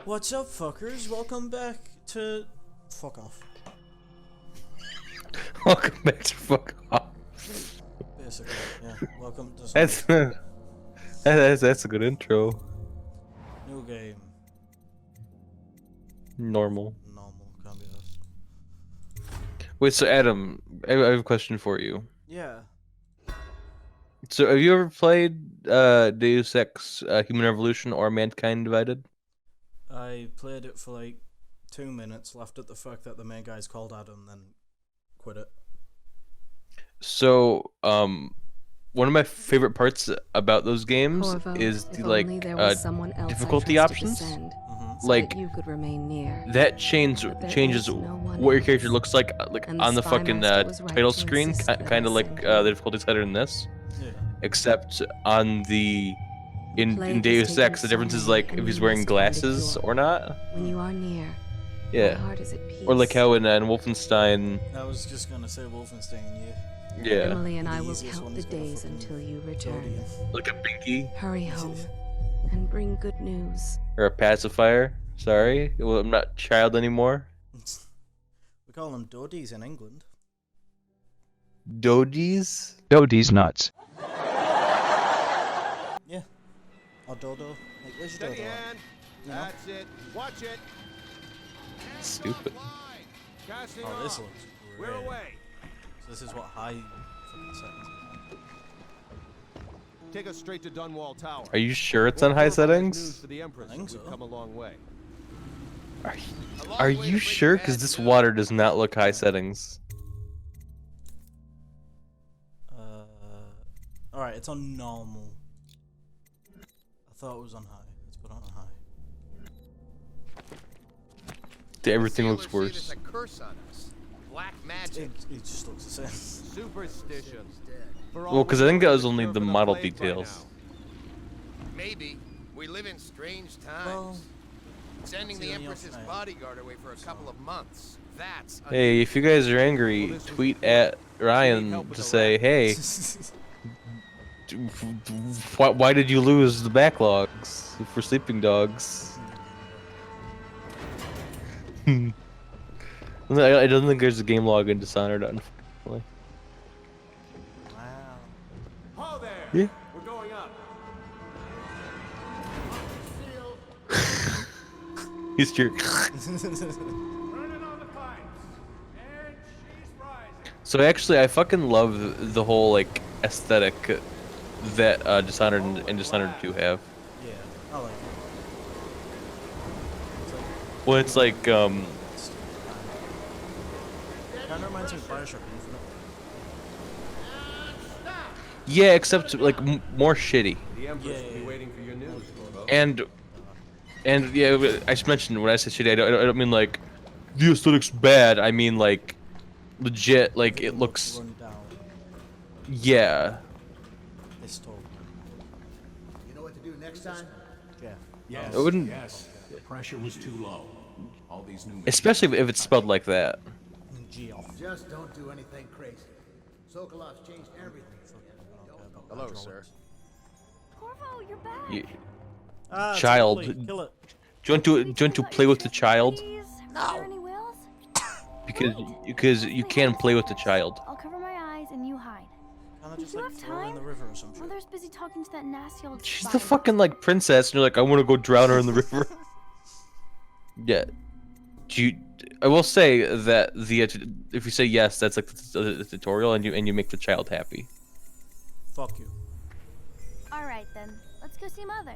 What's up, fuckers? Welcome back to... Fuck off. Welcome back to Fuck Off. Basically, yeah. Welcome to some That's a good intro. new game. Normal. Normal, can't be that. Wait, so Adam, I have a question for you. Yeah. So have you ever played Deus Ex Human Revolution or Mankind Divided? I played it for like 2 minutes, laughed at the fact that the main guy's called Adam, then quit it. So, one of my favorite parts about those games is the difficulty options. Like you could remain near. that changes what your character looks like on the fucking title screen, kind of like the difficulty slider in this. Yeah. Except on the in Deus Ex, the difference is like if he's wearing glasses or not. When you are near, Yeah. my heart is at peace. Or like how in Wolfenstein. I was just gonna say Wolfenstein, yeah. Yeah. Emily and I The will easiest count one the is gonna days fucking until you go return. to you. Like a binky Hurry home and bring good news. or a pacifier. Sorry, well, I'm not child anymore. We call them Dodies in England. Dodies? Dodie's nuts. Yeah. Or Dodo. Like, where's your Dodo? Steady hand. You know? That's it. Watch it. Stupid. Casting Oh, this off. looks We're great. away. So this is what high fucking settings are. Take us straight to Dunwall Tower. Are you sure it's on high settings? For the Empress. I think We've so. come a long way. Are you sure? Because this water does not look high settings. Alright, it's on normal. I thought it was on high. Let's put it on high. Everything looks worse. A curse on us. Black magic. It just looks the same. Superstition. Well, because I think that was only the model details. Maybe. We live in strange times. Well, Sending the see on the Empress's outside. bodyguard away for a couple of months. That's Hey, if you guys are angry, tweet at Ryan to say, hey, why did you lose the backlogs for Sleeping Dogs? I don't think there's a game log in Dishonored, unfortunately. wow. Ho there. Yeah. We're going up. He's your. Turning on the pipes. And she's rising. So actually, I fucking love the whole like aesthetic that Dishonored and Dishonored 2 have. Yeah, I like it. It's like, Well, it's like kind of reminds me of Bioshock Infinite. yeah, except like more shitty. The Empress Yeah, will be yeah, waiting for your news, Corvo. And yeah, I should mention when I say shitty, I don't mean like the aesthetic's bad. I mean like legit, like it looks. Run down Yeah. this tall. You know what to do next time? Yeah. Yes, I wouldn't- yes. The pressure was too low. All these new Especially if it's spelled like that. Geoff. Just don't do anything crazy. Sokolov's changed everything. Hello, sir. Corvo, you're back. You, Ah, it's Child. lovely. Kill it. do you want to play with the child? No. Any whales? Because you can play with the child. I'll cover my eyes and you hide. Can I Did just you like have throw her in time? the river or some shit? Mother's busy talking to that nasty old She's spider. the fucking like princess, and you're like, I want to go drown her in the river. Yeah. I will say that if you say yes, that's like the tutorial, and you make the child happy. Fuck you. All right then, let's go see Mother.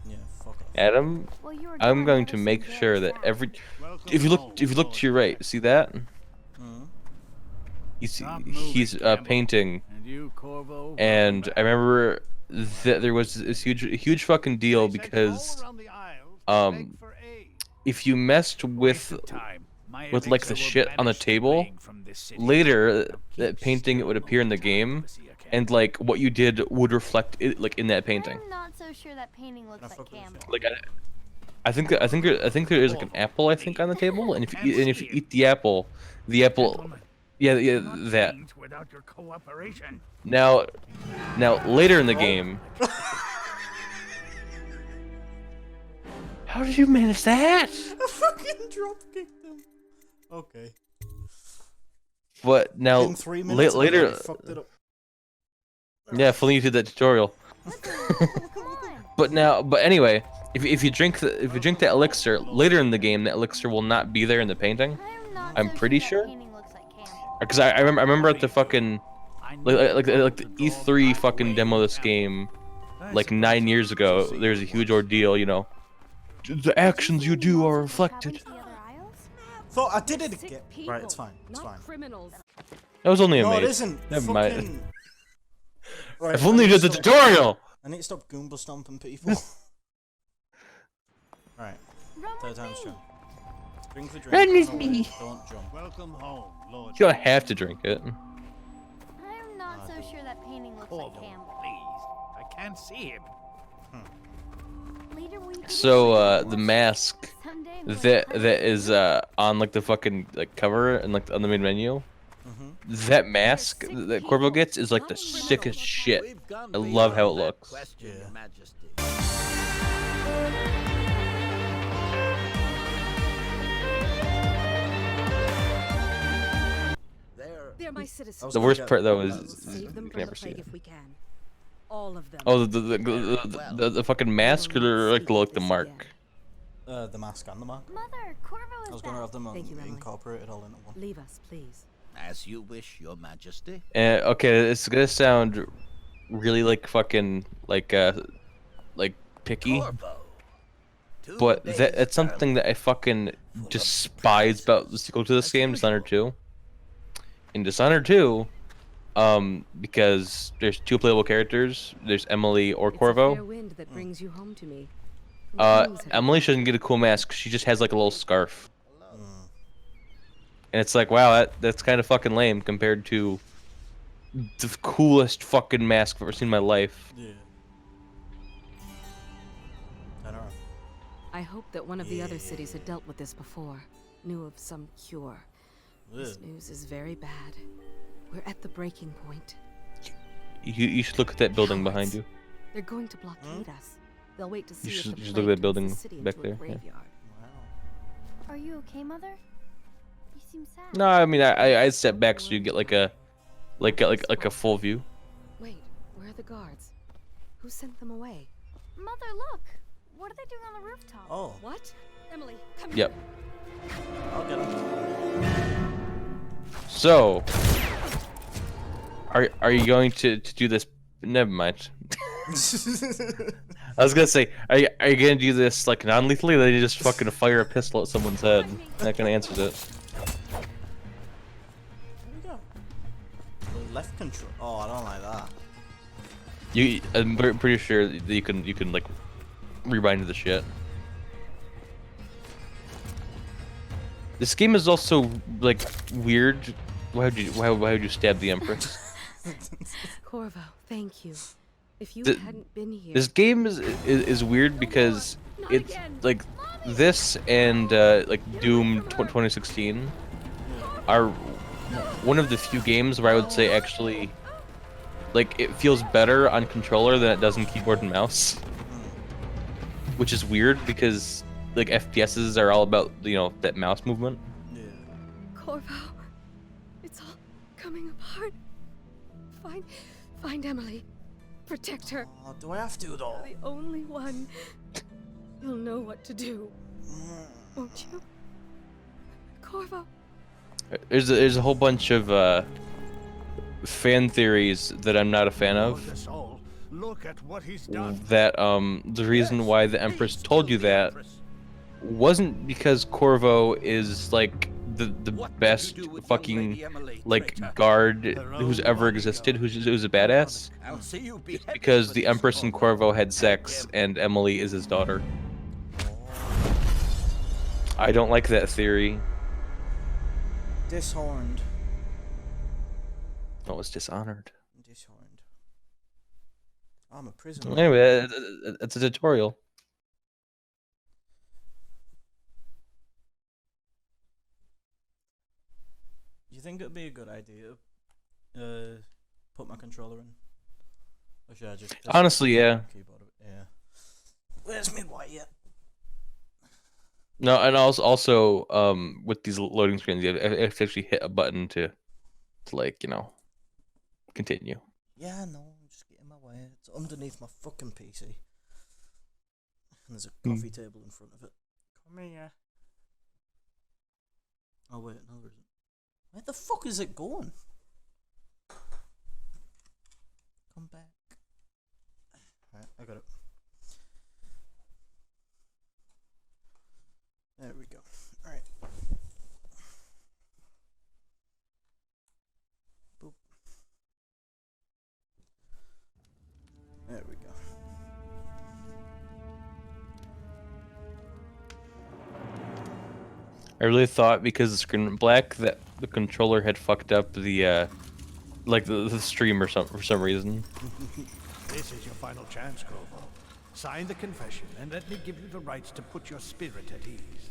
Yeah, fuck off. Adam, Well, you were I'm gone going ever to since make Dad's sure that died. every if you look to your right, see that? Mhm. He's painting, And you, Corvo? and I remember that there was this huge fucking deal because if you messed with like the shit on the table, later that painting would appear in the game, and like what you did would reflect it like in that painting. I'm not so sure that painting looks like Campbell. Like I think there is like an apple I think on the table, and if you eat the apple, yeah that. Without your cooperation. Now later in the game, How did you manage that? I fucking drop kicked him. Okay. But now In 3 minutes, I later, already fucked it up. yeah, if only you did that tutorial. Come on. But anyway, if you drink that elixir later in the game, that elixir will not be there in the painting. I'm not I'm so pretty sure. sure. That painting looks like Campbell. Because I remember at the fucking like the E3 fucking demo of this game, like 9 years ago, there's a huge ordeal, you know. The actions you do are reflected. To the other aisles? Thought I did it again. Right, it's fine. It's fine. Criminals. That was only a No, it maze. isn't. Never Fucking... mind. Right, If only I you need did to the stop- tutorial. I need to stop Goomba stomping people. Right, Run third with time's me. charm. Drink the drink. Run with run away, me. Don't jump. Welcome home, Lord. You don't have to drink it. I'm not so sure that painting looks like Campbell. Please, I can't see him. Later we can So the mask someday we'll that have is on like the fucking like cover and like on the main menu. That mask that Corvo gets is like the sickest shit. I love how it looks. Question, Yeah. Your Majesty. There. They're my I citizens. was The gonna worst get- part though is Save you them can from never the see plague it. if we can. All of them. Oh, the fucking mask or like the mark. The mask and the mark. Mother, Corvo is I was gonna back. have them Thank you, Emily. incorporated all into one. Leave us, please. As you wish, Your Majesty. Okay, it's gonna sound really like fucking like picky, Corvo. but that's something that I fucking despise about the sequel to this game, Dishonored 2. In Dishonored 2, because there's two playable characters. There's Emily or It's a fair Corvo. wind that brings you home to me. And wings have Emily shouldn't get a cool mask. She just has like a little scarf, Mm. and it's like, wow, that's kind of fucking lame compared to the coolest fucking mask I've ever seen in my life. Yeah. I don't know. I hope that one of the other cities had dealt with this before, knew of some cure. This Ugh. news is very bad. We're at the breaking point. You should look at that building behind you. They're going to blockade us. They'll wait to see if should the just plague look at that turns the building city back into a there, yeah. graveyard. Wow. Are you okay, Mother? You seem sad. No, I mean I step back so you get like a full view. Wait, where are the guards? Who sent them away? Mother, look. What are they doing on the rooftop? Oh, What? Emily, come Yep. I'll get him. So, are you going to do this? Never mind. I was gonna say, are you gonna do this like non-lethally? Or then you just fucking fire a pistol at someone's head? Not gonna answer that. What we got? Left control. Oh, I don't like that. I'm pretty sure that you can like rebind the shit. This game is also like weird. Why would you stab the Empress? Corvo, thank you. If you The- hadn't been here, This game is weird because Not it's again. like this and like Doom 2016 are one of the few games where I would say actually like it feels better on controller than it does in keyboard and mouse, which is weird because like FPSs are all about that mouse movement. Yeah. Corvo, it's all coming apart. Find Emily. Protect her. Oh, do I have to though? The only one. You'll know what to do, won't you? Corvo. There's a whole bunch of fan theories that I'm not a fan of. Lord, us all. Look at what he's done. That the reason why the Empress told you that wasn't because Corvo is like the best fucking like guard who's ever existed, who's a badass. I'll see you beheaded Because for the this. Empress and Corvo had sex, and Emily is his daughter. I don't like that theory. Dishorned. Oh, it's Dishonored. Dishorned. I'm a prisoner. Anyway, it's a tutorial. You think it'd be a good idea to put my controller in? Or should I just Honestly, yeah. keyboard? Yeah. Where's me wire? No, and also with these loading screens, you have to actually hit a button to like continue. Yeah, no, I'm just getting my way. It's underneath my fucking PC. And there's a coffee table in front of it. Come here. Oh wait, no, there isn't. Where the fuck is it going? Come back. Right, I got it. There we go. Alright. Boop. There we go. I really thought because the screen went black that the controller had fucked up the like the stream or something for some reason. This is your final chance, Corvo. Sign the confession and let me give you the rights to put your spirit at ease.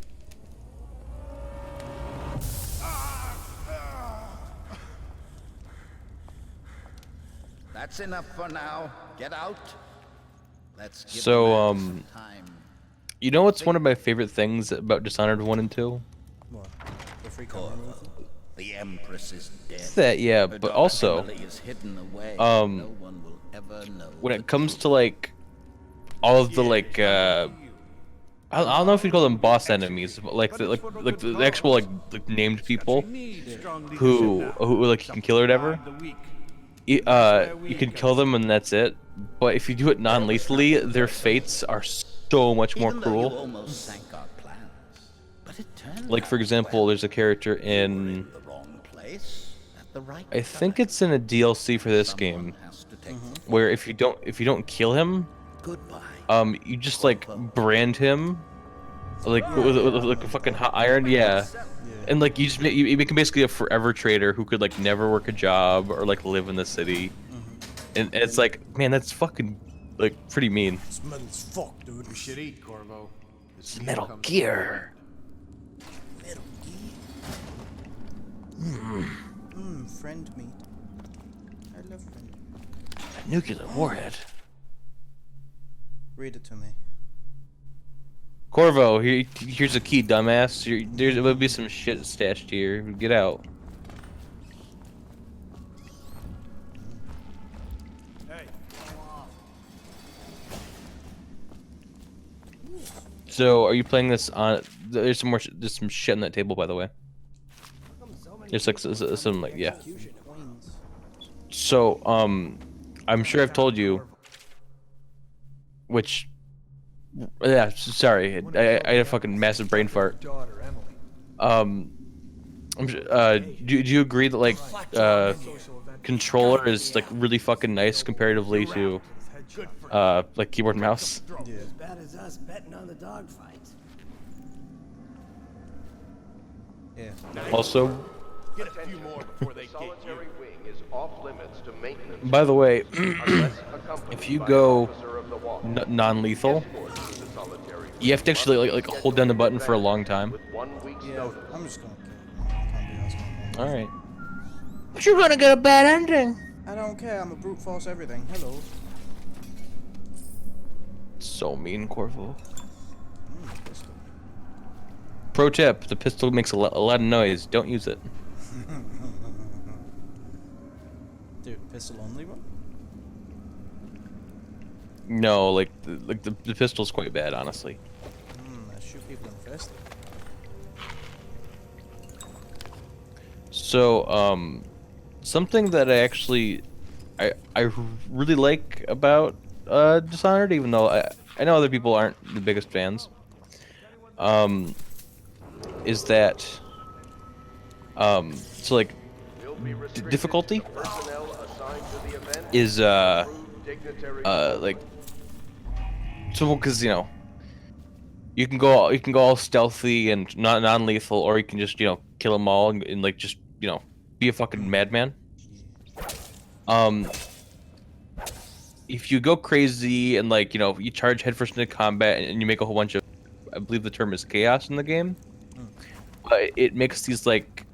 That's enough for now. Get out. Let's give So, the man some time. You know what's one of my favorite things about Dishonored 1 and 2? What? The free camera movie? The Empress is dead. That, yeah, Her but daughter also, Emily is hidden away. no one will ever know when the it comes to like all of the like I don't know if you'd call them boss enemies, but like the actual like named people who like you can kill or whatever. You can kill them and that's it. But if you do it non-lethally, their fates are so much more Even though you cruel. almost sank our plans, but it turned Like for out example, well. there's a character You were in the wrong place at the right I think time. it's in a DLC for this Someone game has to take the where if you don't kill him, goodbye. you just like brand him like with a fucking hot iron, yeah. And like you make him basically a forever trader who could like never work a job or like live in the city. And it's like, man, that's fucking like pretty mean. It's metal as fuck, dude. You should eat, Corvo. This It's meal Metal comes Gear. Metal friend meat. I love friend meat. A nuclear warhead. Read it to me. Corvo, here's a key, dumbass. There will be some shit stashed here. Get out. So, are you playing this on? There's some shit on that table, by the way. There's like some like yeah. So, I'm sure I've told you. Which, yeah, sorry, I had a fucking massive brain fart. Do you agree that like controller is like really fucking nice comparatively to like keyboard and mouse? Yeah. As bad as us betting on the dogfights. Yeah. Also, Get a few more before they get you. Solitary wing is off limits to maintenance. by the way, unless accompanied if you by an go officer of the wall. non-lethal, Escorts through the solitary you have to actually like hold down the button for a long time. with 1 week's Yeah, notice. I'm just gonna kill him. Can't be asked. All right. But you're gonna get a bad ending. I don't care, I'm a brute force everything. Hello. So mean, Corvo. Pistol. Pro tip: the pistol makes a lot of noise. Don't use it. Dude, pistol only one? No, like the pistol's quite bad, honestly. I shoot people in the face. So, something that I really like about Dishonored, even though I know other people aren't the biggest fans, is that so like difficulty Personnel assigned to the event is dignitary like so because you can go all stealthy and not non-lethal, or you can just kill them all and like just be a fucking madman. If you go crazy and like you charge headfirst into combat and you make a whole bunch of, I believe the term is chaos in the game, it makes these like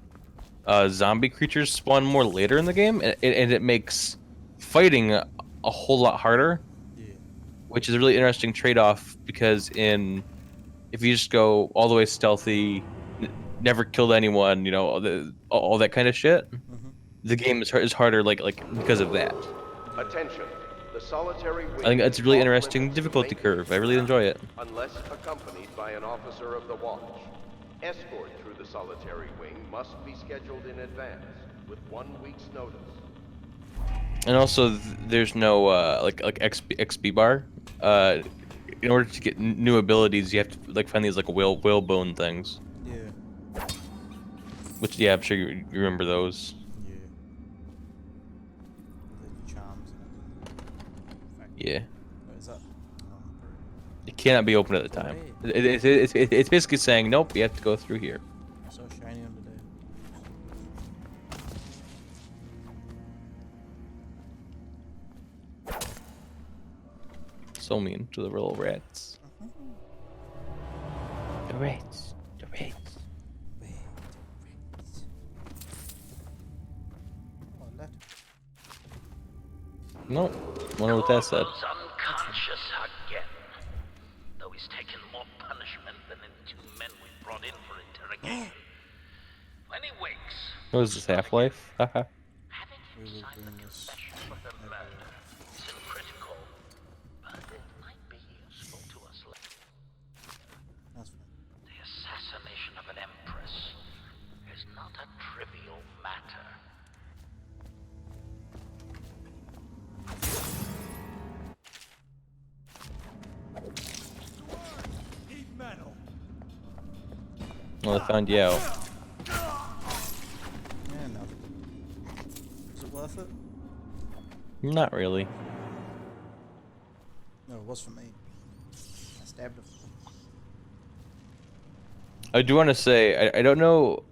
zombie creatures spawn more later in the game, and it makes fighting a whole lot harder. Which is a really interesting trade-off, because in if you just go all the way stealthy, never killed anyone, you know, all that kind of shit, the game is harder like because of that. Attention. The solitary wing I think it's a really is interesting off-limits difficulty to curve. I really maintenance enjoy it. unless accompanied by an officer of the watch. Escort through the solitary wing must be scheduled in advance with 1 week's notice. And also, there's no like XP bar. In order to get new abilities, you have to like find these like whalebone things. Yeah. Which, yeah, I'm sure you remember those. Yeah. The charms and everything. Yeah. What is that? It cannot be opened at the time. It's basically saying, nope, you have to go through here. So shiny under there. So mean to the little rats. The rats. The rats. Oh, that. No. Wonder what that said. Unconscious again. Though he's taken more punishment than the 2 men we brought in for interrogation. When he wakes, What is this, Half-Life? Haha. having him We will sign bring the this confession for the murder isn't critical, but it might be useful to us later. That's fine. The assassination of an empress is not a trivial matter. Heat metal. Well, I found you out. Yeah, no. Is it worth it? Not really. No, it was for me. I stabbed him. I do want to say I don't know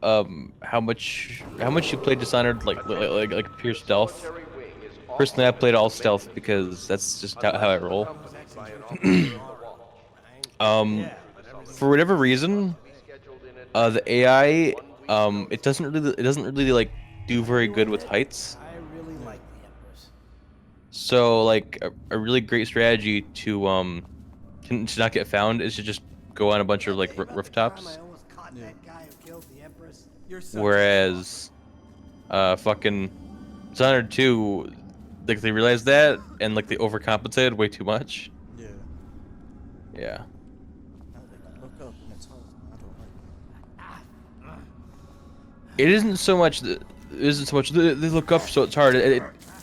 how much you played Dishonored like pure stealth. Personally, I played all stealth because that's just how I roll. For whatever reason, the AI it doesn't really like do very good with heights. I really like the Empress. So like a really great strategy to not get found is to just go on a bunch of like rooftops. Whereas fucking Dishonored 2, like they realized that and like they overcompensated way too much. Yeah. Yeah. Now they can look up and it's hard. I don't like It isn't so much they look up so it's hard.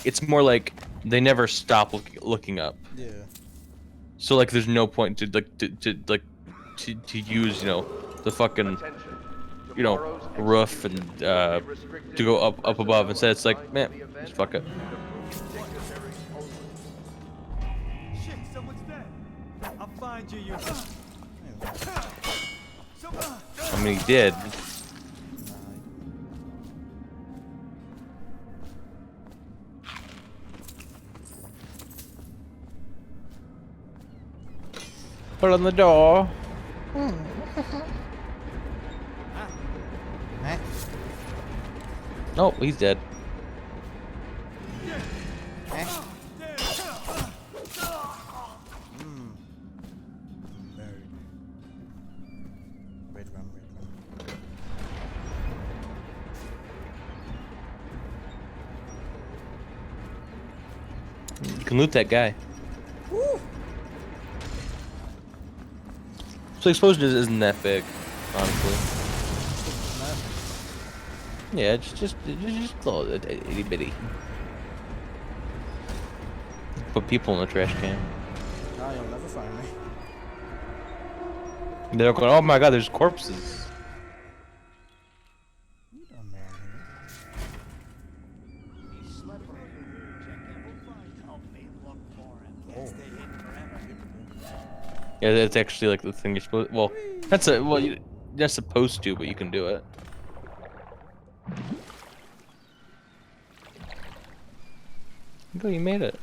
It's more like they never stop looking up. Yeah. So like there's no point to to use, you know, the fucking, you know, roof and to go up above. Instead it's like, man, just fuck it. Shit, someone's dead. I'll find you, you. I mean, he did. Put on the door. Oh, he's dead. You can loot that guy. So explosion isn't that big, honestly. Yeah, just a little itty bitty. Put people in the trash can. No, you'll never find me. They're going, oh my god, there's corpses. Yeah, that's actually like the thing you're supposed. Well, you're supposed to, but you can do it. Go, you made it.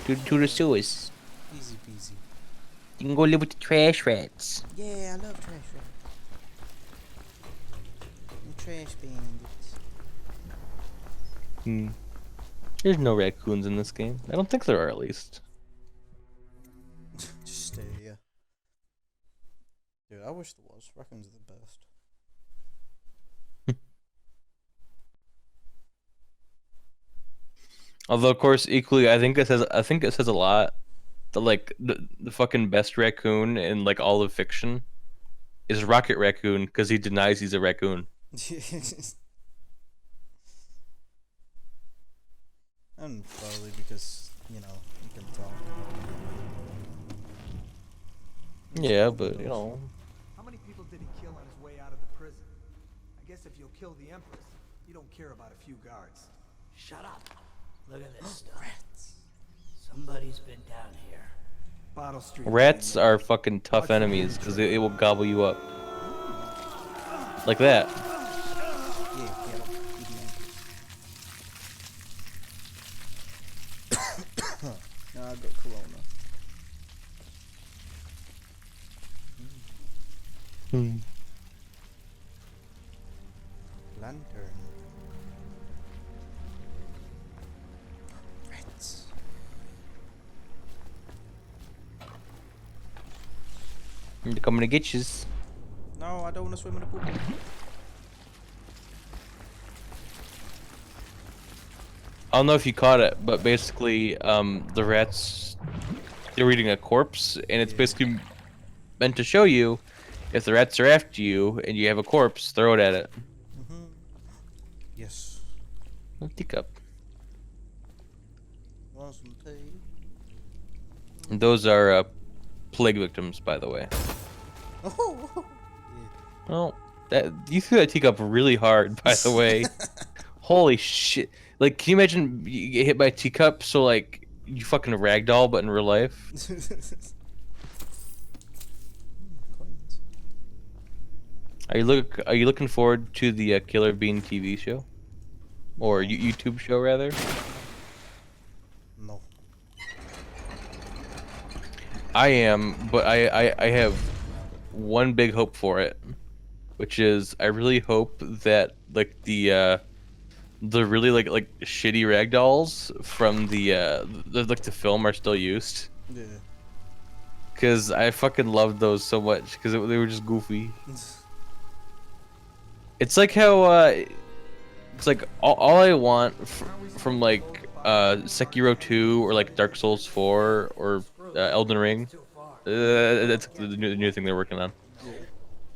To the sewers. Easy peasy. You can go live with the trash rats. Yeah, I love trash rats. And trash bandits. There's no raccoons in this game. I don't think there are, at least. Just stay here. Dude, I wish there was. Raccoons are the best. Although, of course, equally, I think it says a lot. The fucking best raccoon in like all of fiction is Rocket Raccoon because he denies he's a raccoon. And probably because, you know, you can talk. Yeah, but you know. How many people did he kill on his way out of the prison? I guess if you'll kill the Empress, you don't care about a few guards. Shut up. Look at this stuff. Somebody's been down here. Bottle Street. Rats are fucking tough enemies because they will gobble you up. Like that. No, I got corona. Lantern. Rats. They're coming to get you. No, I don't want to swim in the pool. I don't know if you caught it, but basically, the rats, they're reading a corpse, and it's basically meant to show you if the rats are after you and you have a corpse, throw it at it. Yes. A teacup. Want some tea? And those are plague victims, by the way. Oh. Well, that you threw that teacup really hard, by the way. Holy shit! Like, can you imagine you get hit by a teacup? So like you fucking ragdoll, but in real life. Are you looking forward to the Killer Bean TV show, or YouTube show rather? No. I am, but I have one big hope for it, which is I really hope that like the really like shitty ragdolls from the film are still used. Yeah. Cause I fucking loved those so much because they were just goofy. It's like how it's like all I want from like Sekiro 2 or like Dark Souls 4 or Elden Ring. That's the new thing they're working on.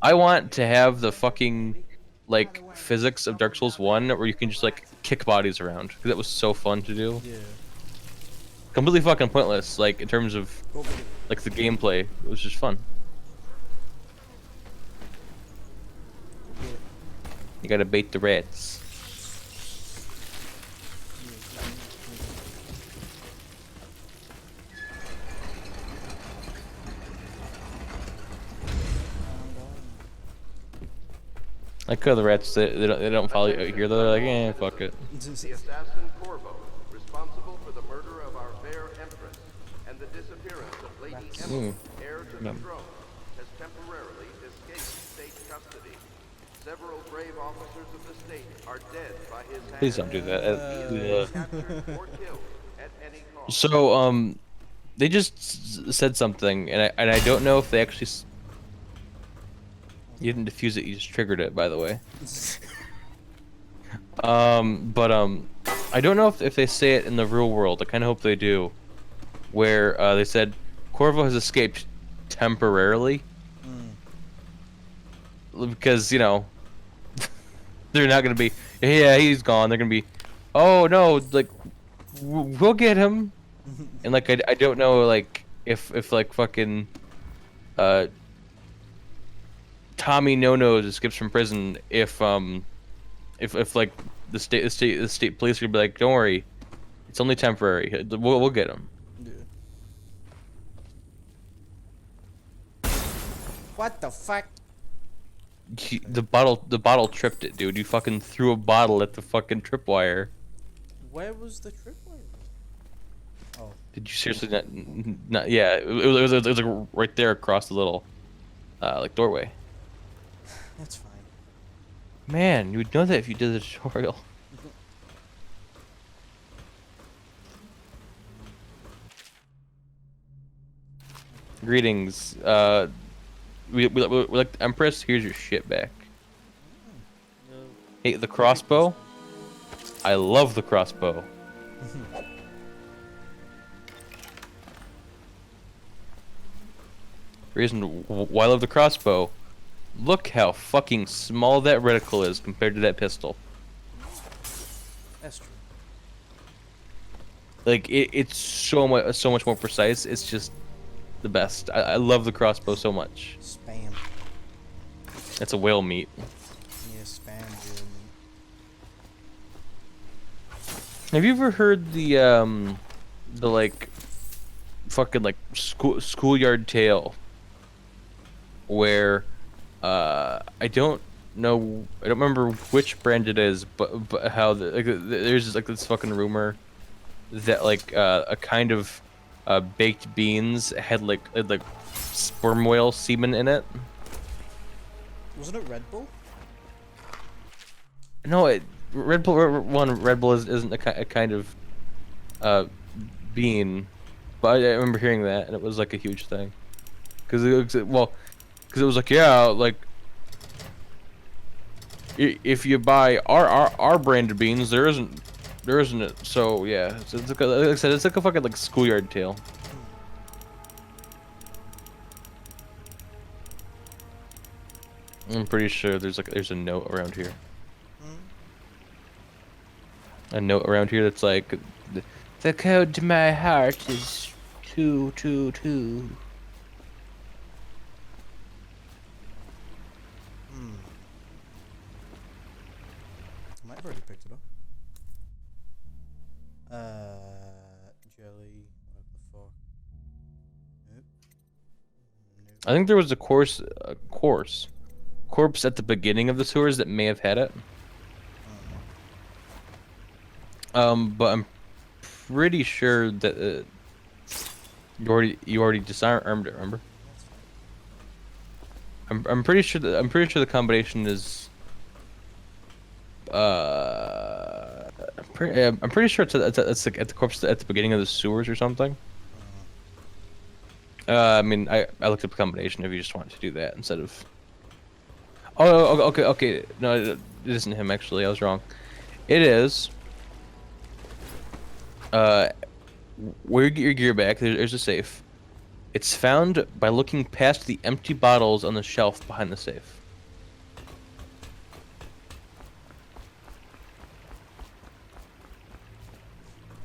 I want to have the fucking like physics of Dark Souls 1 where you can just like kick bodies around because that was so fun to do. Yeah. Completely fucking pointless, like in terms of like the gameplay. It was just fun. You gotta bait the rats. Like the rats, they don't follow you out here. They're like, eh, fuck it. The assassin Corvo, responsible for the murder of our fair Empress and the disappearance of Lady Emma, heir to the throne, has temporarily escaped state custody. Several brave officers of the state are dead by his hand. Please don't do that. Captured or killed at any cost. So they just said something, and I don't know if they actually. You didn't defuse it. You just triggered it, by the way. I don't know if they say it in the real world. I kind of hope they do, where they said Corvo has escaped temporarily, because you know they're not gonna be. Yeah, he's gone. They're gonna be. Oh no! Like we'll get him. And like I don't know like if like fucking Tommy No-Nose escapes from prison if like the state police are gonna be like, don't worry, it's only temporary. We'll get him. Yeah. What the fuck? The bottle tripped it, dude. You fucking threw a bottle at the fucking tripwire. Where was the tripwire? Oh. Did you seriously not? Yeah, it was like right there across the little like doorway. That's fine. Man, you would know that if you did the tutorial. Greetings. we like the Empress. Here's your shit back. Hey, the crossbow. I love the crossbow. Reason why I love the crossbow. Look how fucking small that reticle is compared to that pistol. That's true. Like it's so much more precise. It's just the best. I love the crossbow so much. Spam. It's a whale meat. Yeah, spam. Have you ever heard the like fucking like schoolyard tale where I don't remember which brand it is, but how there's like this fucking rumor that like a kind of baked beans had like sperm whale semen in it. Wasn't it Red Bull? No, Red Bull isn't a kind of bean, but I remember hearing that and it was like a huge thing. Because it was like, yeah, like if you buy our brand of beans, there isn't it. So yeah, it's like I said, it's like a fucking like schoolyard tale. I'm pretty sure there's a note around here. A note around here that's like, the code to my heart is 222. I might have already picked it up. Jelly. What the fuck? Nope. Nope. I think there was a corpse at the beginning of the sewers that may have had it. But I'm pretty sure that you already disarmed it. Remember? I'm pretty sure the combination is. I'm pretty sure it's like at the corpse at the beginning of the sewers or something. I mean, I looked up a combination if you just wanted to do that instead of. Oh, okay. No, it isn't him actually. I was wrong. It is. Where you get your gear back, there's a safe. It's found by looking past the empty bottles on the shelf behind the safe.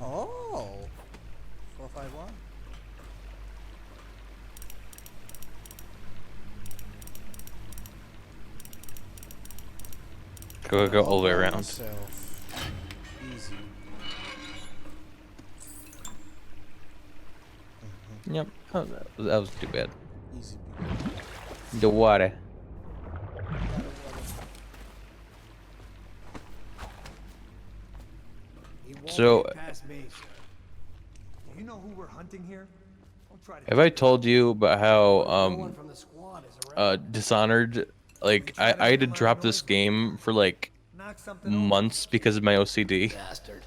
Oh. 451. Go all the way around. Easy. Yep. Oh, that was too bad. Easy. The water. So, you know who we're hunting here? Don't try to have I told you about how Dishonored, like I had to drop this game for like months because of my OCD. Bastard.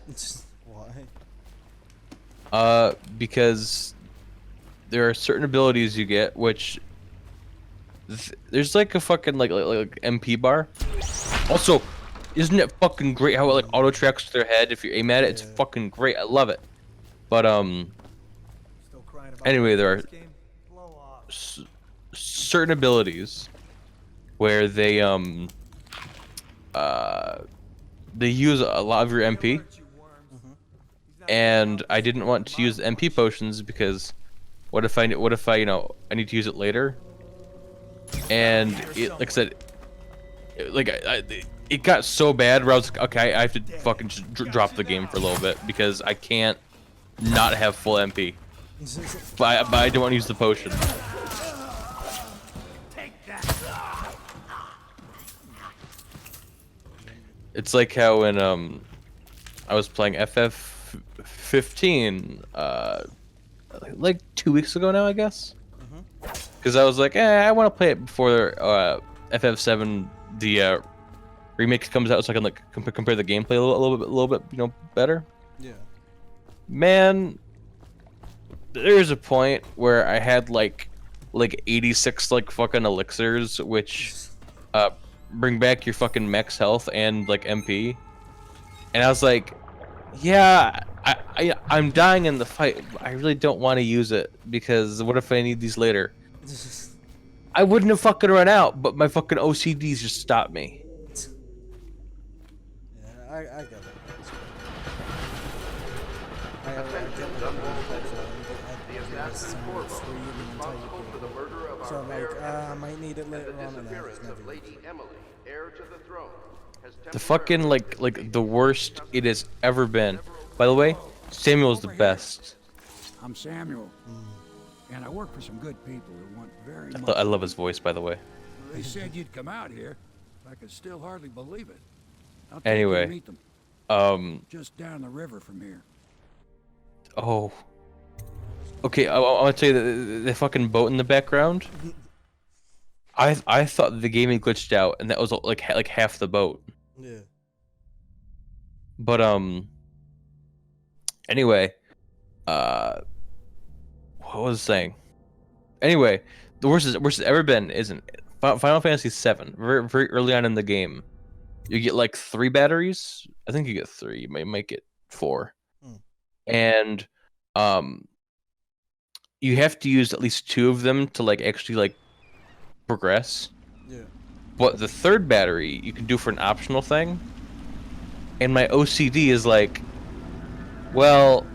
Why? Because there are certain abilities you get which there's like a fucking like MP bar. Also, isn't it fucking great how it like auto tracks to their head if you aim at it? It's fucking great. I love it. But anyway, there are certain abilities where they use a lot of your MP, and I didn't want to use MP potions because what if I I need to use it later, and it, like I said, it got so bad where I was like, okay, I have to fucking just drop the game for a little bit because I can't not have full MP. But I don't want to use the potion. It's like how when I was playing FF15 like 2 weeks ago now, I guess. Because I was like, I want to play it before FF7 the remake comes out, so I can like compare the gameplay a little bit, better. Yeah. Man, there's a point where I had like like 86 like fucking elixirs, which bring back your fucking max health and like MP. And I was like, yeah, I'm dying in the fight. But I really don't want to use it because what if I need these later? I wouldn't have fucking run out, but my fucking OCDs just stopped me. Yeah, I get it. Attention, Dunwall citizens. The assassin Corvo, responsible for the murder of So our I'm fair like, I empress might need it and the later on, and then disappearance it's of never Lady Emily, heir to the throne, has The fucking like the worst it has ever been. By the way, Samuel's the best. I'm Samuel, and I work for some good people who want very much. I love his voice, by the way. They said you'd come out here. I could still hardly believe it. I'll take you to Anyway, meet them. Just down the river from here. Oh. Okay, I want to tell you the fucking boat in the background. I thought the game had glitched out, and that was like half the boat. Yeah. But anyway, what was I saying? Anyway, the worst it's ever been isn't Final Fantasy VII. Very early on in the game, you get like 3 batteries. I think you get 3. You might get 4, and you have to use at least 2 of them to like actually like progress. Yeah. But the 3rd battery you can do for an optional thing. And my OCD is like, well,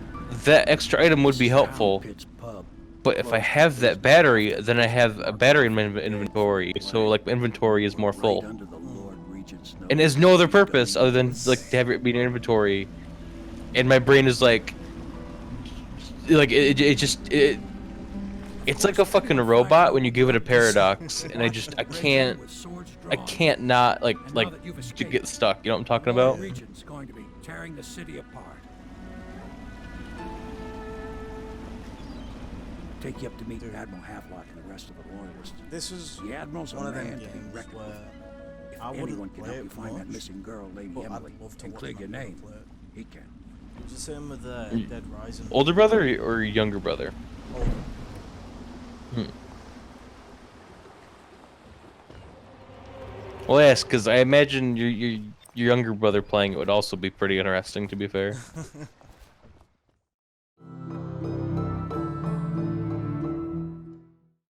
that extra item would be helpful. But if I have that battery, then I have a battery in my inventory. So like my inventory is more full. And there's no other purpose other than like to have it be in your inventory. And my brain is like it's like a fucking robot when you give it a paradox, and I can't not like to get stuck. You know what I'm talking about? Regent's going to be tearing the city apart. Take you up to meet Admiral Havelock and the rest of the loyalists. This is the Admiral's one a of them man to be games reckoned where with. If I anyone wouldn't can play help you it find that much, missing girl, Lady but I'd Emily, love to and watch clear my your brother name, play it. he can. It was the same with Dead Rising. Older brother or younger brother? Older. Well, yes, because I imagine your younger brother playing it would also be pretty interesting. To be fair.